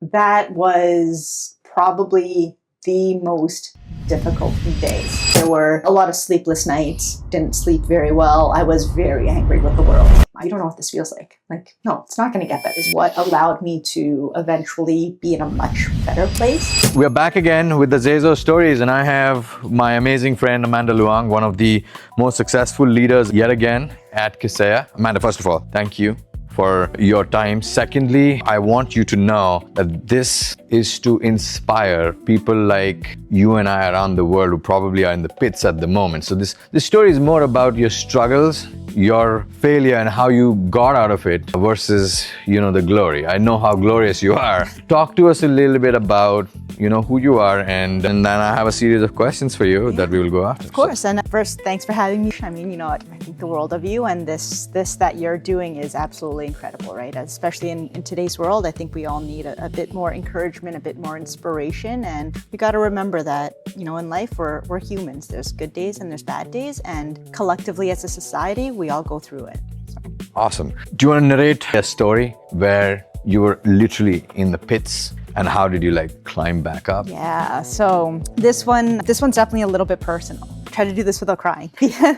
That was probably the most difficult days. There were a lot of sleepless nights, didn't sleep very well. I was very angry with the world. I don't know what this feels like. No, it's not going to get better. Is what allowed me to eventually be in a much better place. We're back again with the ZayZo Stories, and I have my amazing friend Amanda Luang, one of the most successful leaders yet again at Kaseya. Amanda, first of all, thank you for your time. Secondly, I want you to know that this is to inspire people like you and I around the world who probably are in the pits at the moment. So this story is more about your struggles, your failure, and how you got out of it versus, the glory. I know how glorious you are. Talk to us a little bit about, who you are, and then I have a series of questions for you that we will go after. Of course. And first, thanks for having me. I mean, I think the world of you, and this that you're doing is absolutely incredible, right? Especially in today's world, I think we all need a bit more encouragement, a bit more inspiration. And you got to remember that, in life, we're humans. There's good days and there's bad days. And collectively as a society, we all go through it. So. Awesome. Do you want to narrate a story where you were literally in the pits? And how did you climb back up? Yeah, so this one's definitely a little bit personal. Try to do this without crying.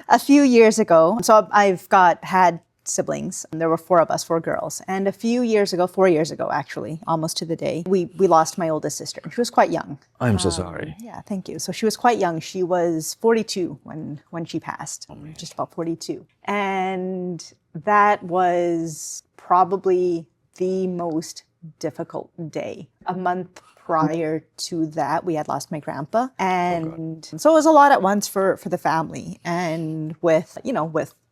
A few years ago, so I've had siblings. There were 4 of us, 4 girls. And a few years ago, 4 years ago actually, almost to the day, we lost my oldest sister. She was quite young. I'm so sorry. Yeah, thank you. So she was quite young. She was 42 when she passed, just about 42. And that was probably the most difficult day. A month prior to that, we had lost my grandpa. And so it was a lot at once for the family. And with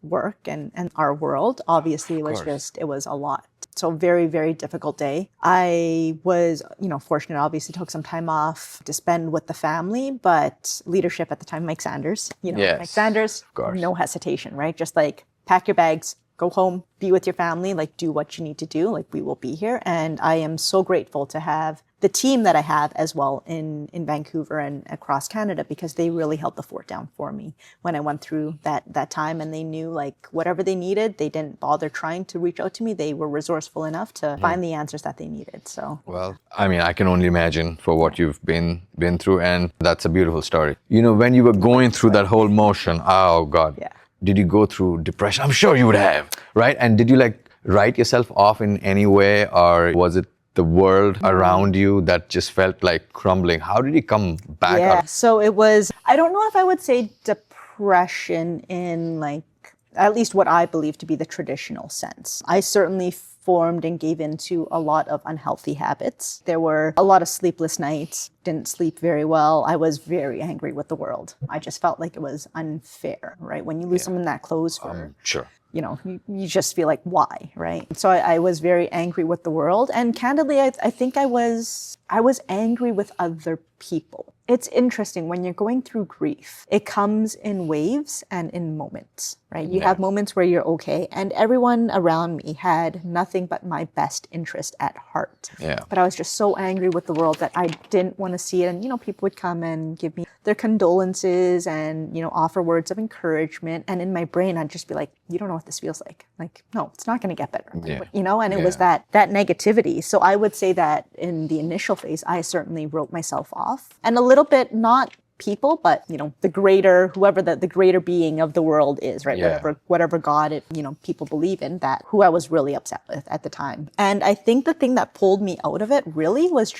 work and our world, obviously it was a lot. So very, very difficult day. I was, fortunate, obviously took some time off to spend with the family, but leadership at the time, Mike Sanders, Yes, Mike Sanders, no hesitation, right? Just pack your bags, go home, be with your family, do what you need to do, we will be here. And I am so grateful to have the team that I have as well in Vancouver and across Canada, because they really held the fort down for me when I went through that time. And they knew whatever they needed, they didn't bother trying to reach out to me. They were resourceful enough to find the answers that they needed. So, well, I can only imagine for what you've been through, and that's a beautiful story. When you were going through that whole motion, oh God. Yeah. Did you go through depression? I'm sure you would have, right? And did you write yourself off in any way, or was it the world around you that just felt like crumbling? How did you come back up? So it was, I don't know if I would say depression in at least what I believe to be the traditional sense. I certainly formed and gave into a lot of unhealthy habits. There were a lot of sleepless nights, didn't sleep very well. I was very angry with the world. I just felt like it was unfair, right? When you lose someone that close for, sure. You just feel like, why, right? So I was very angry with the world. And candidly, I think I was angry with other people. It's interesting when you're going through grief, it comes in waves and in moments, right? You have moments where you're okay, and everyone around me had nothing but my best interest at heart. Yeah. But I was just so angry with the world that I didn't want to see it. And, people would come and give me their condolences and, offer words of encouragement. And in my brain, I'd just be like, you don't know what this feels like. No, it's not going to get better. Yeah. And it was that negativity. So I would say that in the initial phase, I certainly wrote myself off. And a little bit, not people, but the greater, whoever the greater being of the world is, right? Yeah. Whatever God people believe in, that who I was really upset with at the time. And I think the thing that pulled me out of it really was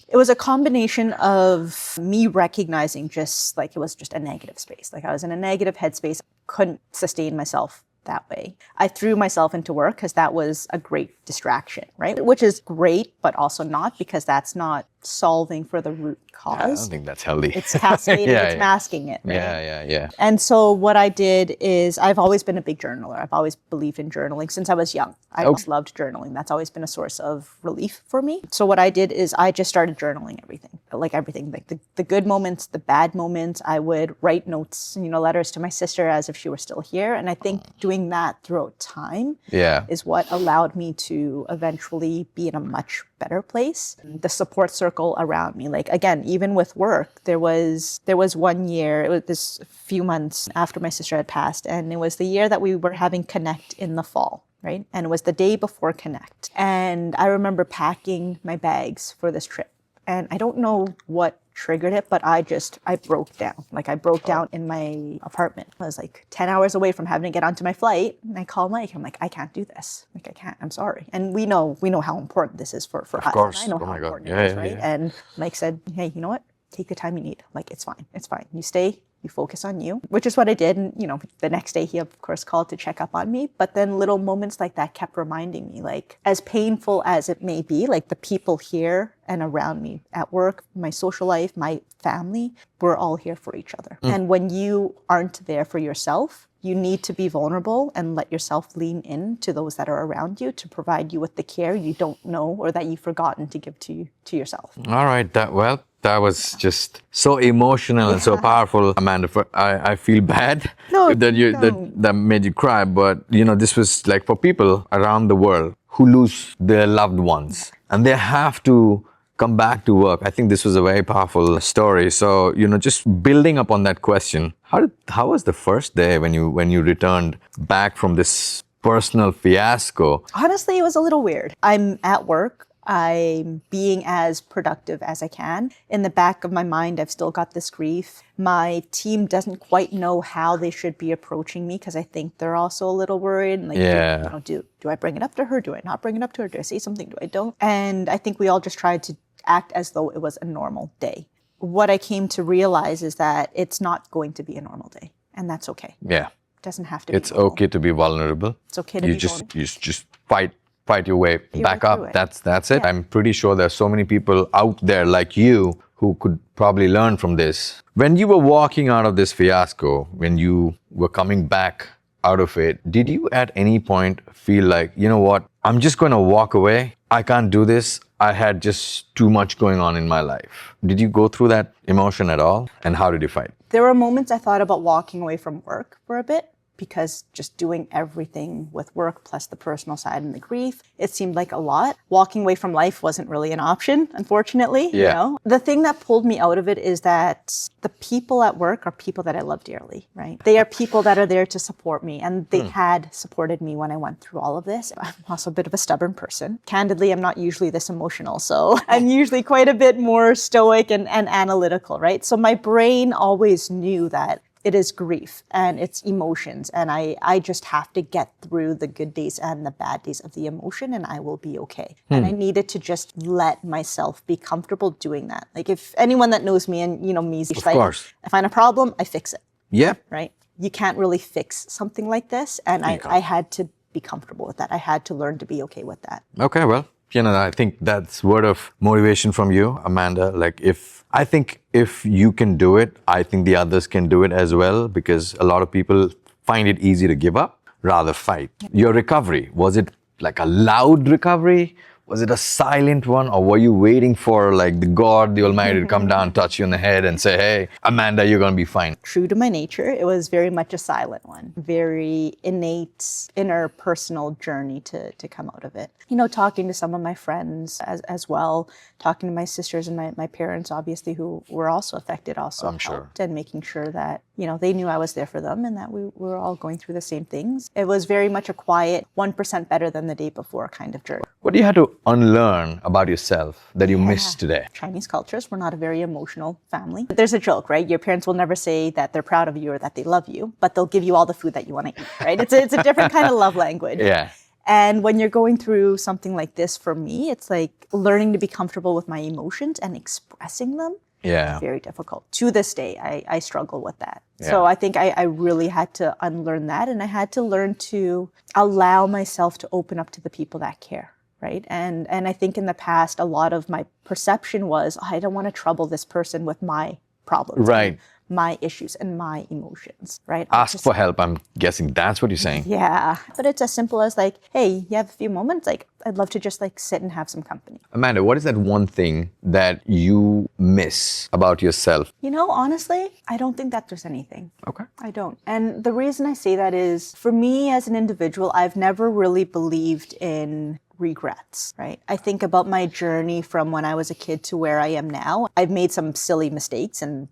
it was a combination of me recognizing it was just a negative space. I was in a negative headspace, couldn't sustain myself that way. I threw myself into work because that was a great distraction, right? Which is great, but also not, because that's not solving for the root cause. I don't think that's healthy. It's cascading, it's masking it, right? Yeah. And so what I did is, I've always been a big journaler. I've always believed in journaling since I was young. I just loved journaling. That's always been a source of relief for me. So what I did is I just started journaling everything, the good moments, the bad moments. I would write notes, letters to my sister as if she were still here. And I think doing that throughout time is what allowed me to eventually be in a much better place. The support circle around me, again, even with work, there was 1 year, it was this few months after my sister had passed, and it was the year that we were having Connect in the fall. right? And it was the day before Connect. And I remember packing my bags for this trip. And I don't know what triggered it, but I broke down. Like I broke down in my apartment. I was like 10 hours away from having to get onto my flight. And I called Mike. I'm like, I can't do this. Like, I can't, I'm sorry. And we know how important this is for us. Of course. And I know how important it is, right? Yeah. And Mike said, hey, you know what? Take the time you need. Like, it's fine. It's fine. You stay. You focus on you, which is what I did. And, the next day he, of course, called to check up on me. But then little moments like that kept reminding me, like, as painful as it may be, like the people here and around me at work, my social life, my family, we're all here for each other. And when you aren't there for yourself, you need to be vulnerable and let yourself lean in to those that are around you to provide you with the care you don't know or that you've forgotten to give to yourself. All right. That was just so emotional and so powerful, Amanda. I feel bad that made you cry, but this was like for people around the world who lose their loved ones and they have to come back to work. I think this was a very powerful story. So just building up on that question, how was the first day when you returned back from this personal fiasco? Honestly, it was a little weird. I'm at work. I'm being as productive as I can. In the back of my mind, I've still got this grief. My team doesn't quite know how they should be approaching me because I think they're also a little worried. Like, do I bring it up to her? Do I not bring it up to her? Do I say something? Do I don't? And I think we all just tried to act as though it was a normal day. What I came to realize is that it's not going to be a normal day, and that's okay. Yeah. It doesn't have to be. It's okay to be vulnerable. It's okay to be vulnerable. You just fight your way back up. That's it. Yeah. I'm pretty sure there's so many people out there like you who could probably learn from this. When you were walking out of this fiasco, when you were coming back out of it, did you at any point feel like, you know what, I'm just going to walk away. I can't do this. I had just too much going on in my life. Did you go through that emotion at all? And how did you fight? There were moments I thought about walking away from work for a bit, because just doing everything with work plus the personal side and the grief, it seemed like a lot. Walking away from life wasn't really an option, unfortunately. Yeah. The thing that pulled me out of it is that the people at work are people that I love dearly, right? They are people that are there to support me, and they had supported me when I went through all of this. I'm also a bit of a stubborn person. Candidly, I'm not usually this emotional, so I'm usually quite a bit more stoic and analytical, right? So my brain always knew that it is grief and it's emotions, and I just have to get through the good days and the bad days of the emotion, and I will be okay. And I needed to just let myself be comfortable doing that. Like, if anyone that knows me and me, of course, I find a problem, I fix it. Yeah. Right? You can't really fix something like this, and I had to be comfortable with that. I had to learn to be okay with that. Okay, well, I think that's word of motivation from you, Amanda. Like, I think if you can do it, I think the others can do it as well, because a lot of people find it easy to give up, rather fight. Your recovery, was it like a loud recovery? Was it a silent one, or were you waiting for like the God, the Almighty, to come down, touch you on the head and say, hey, Amanda, you're going to be fine? True to my nature, it was very much a silent one. Very innate, inner personal journey to come out of it. Talking to some of my friends as well, talking to my sisters and my parents, obviously, who were also affected, also helped, and making sure that, they knew I was there for them and that we were all going through the same things. It was very much a quiet, 1% better than the day before kind of journey. What do you have to unlearn about yourself that you missed today? Chinese cultures, we're not a very emotional family. There's a joke, right? Your parents will never say that they're proud of you or that they love you, but they'll give you all the food that you want to eat, right? It's a different kind of love language. Yeah. And when you're going through something like this, for me, it's like learning to be comfortable with my emotions and expressing them. Yeah. Very difficult. To this day, I struggle with that. Yeah. So I think I really had to unlearn that, and I had to learn to allow myself to open up to the people that care. Right. And I think in the past, a lot of my perception was, I don't want to trouble this person with my problems. Right. My issues and my emotions. Right. Ask for help. I'm guessing that's what you're saying. Yeah. But it's as simple as like, hey, you have a few moments? Like, I'd love to just like sit and have some company. Amanda, what is that one thing that you miss about yourself? Honestly, I don't think that there's anything. Okay. I don't. And the reason I say that is, for me as an individual, I've never really believed in regrets, right? I think about my journey from when I was a kid to where I am now. I've made some silly mistakes and,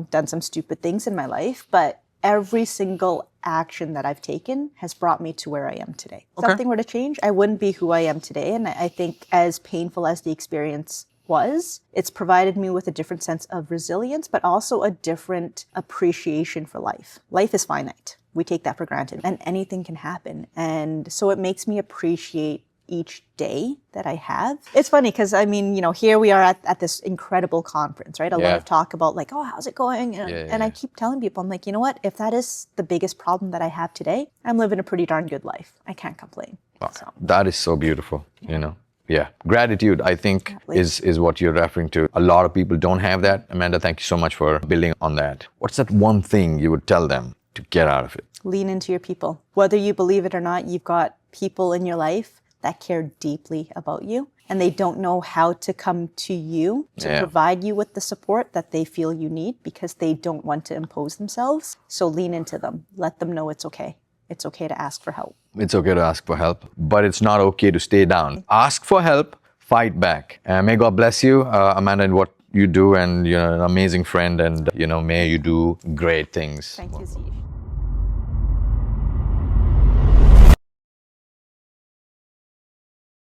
done some stupid things in my life, but every single action that I've taken has brought me to where I am today. If something were to change, I wouldn't be who I am today. And I think as painful as the experience was, it's provided me with a different sense of resilience, but also a different appreciation for life. Life is finite. We take that for granted and anything can happen. And so it makes me appreciate each day that I have. It's funny because I mean, you know, here we are at this incredible conference, right? A lot of talk about like, oh, how's it going? And I keep telling people, I'm like, you know what? If that is the biggest problem that I have today, I'm living a pretty darn good life. I can't complain. Wow. So. That is so beautiful, you know. Yeah, gratitude, I think, is what you're referring to. A lot of people don't have that. Amanda, thank you so much for building on that. What's that one thing you would tell them to get out of it? Lean into your people. Whether you believe it or not, you've got people in your life that care deeply about you, and they don't know how to come to you to provide you with the support that they feel you need because they don't want to impose themselves. So lean into them. Let them know it's okay. It's okay to ask for help. It's okay to ask for help, but it's not okay to stay down. Ask for help, fight back. May God bless you, Amanda, in what you do, and you're an amazing friend, and you know, may you do great things. Thank you, Z.